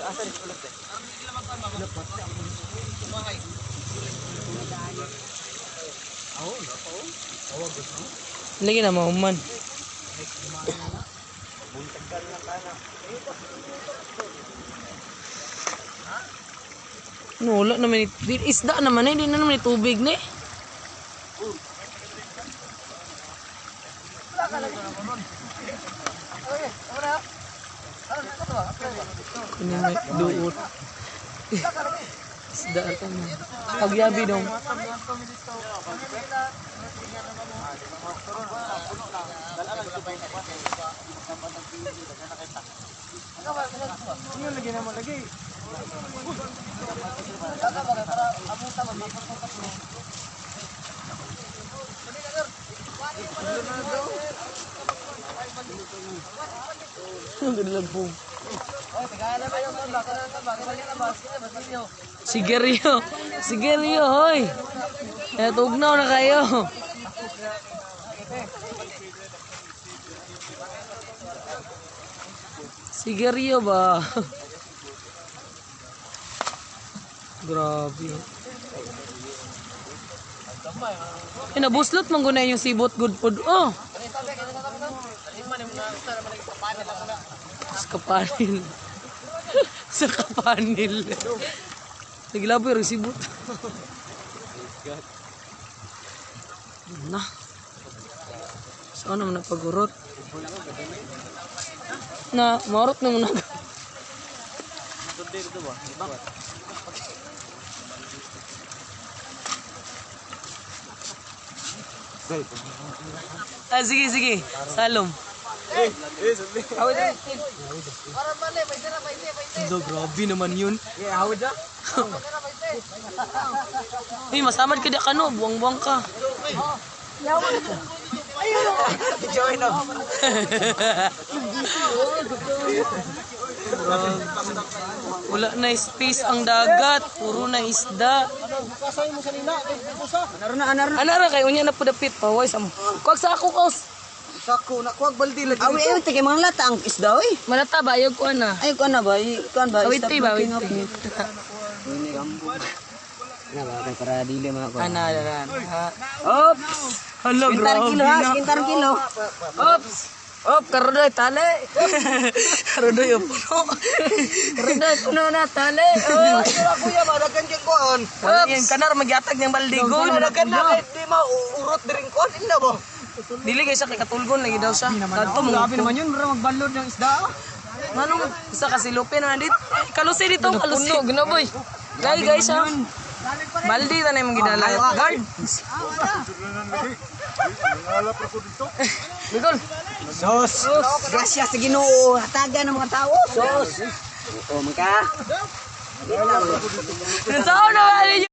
Asa ni ulat eh. Lagi na mauman. No, wala naman isda naman eh, di na naman tubig ni. Kunin may duot. Isda ata mo. Pagyabi dong. Lagi naman lagi. Ang ganda lang po. Sigarilyo. Sigarilyo, hoy. Tugnaw na kayo. Sigarilyo ba? Grabe. Nabuslot man guna yung sibot good food. Oh. Sa kapanil. Sa kapanil. Naglabo yung sibot. Na. Saan naman napagurot? Na, marot na muna. Sige, sige. Salom. Do, grabe naman yun. Uy, masamad ka di ka no. Buwang-buwang ka. Join no. Wala na space ang dagat. Puro na isda. Kasay mo sa nina. Anara kayo niya na po dapit pa. Wais am. Kuwag sa ako, Kaus. Sako, nakuwag baldi lagi. Awi awi tigay mga lata ang isda oy. Malata ba? Ayog ko na. Ay kuan na ba? Kuan ba? Awit ba? Awit. Ini gambo. Na ba kay para dili mga kuan. Anaran. Ops. Hello, Kintar kilo ha, kintar kilo. Ops. Op, karodoy tali. Karodoy puno. Karodoy puno na tali. Oh, Sira kuya ba dagan kay kuan. yan kanar magyatag ng baldigon. Dagan na kay di maurot diring kuan inda ba. Dili kay sa kay katulgon lagi daw siya. Kadto mo. Grabe naman yun, mura magbalod ng isda. Manong isa ka silupin na dit. Kalusi dito, kalusi. Puno, ginaboy. Guys ha. Baldi ta na imong gidala. Guard. Miguel. Sos. Gracias sa Ginoo. Hatagan ng mga tao. Sos. Oh, maka. Ano na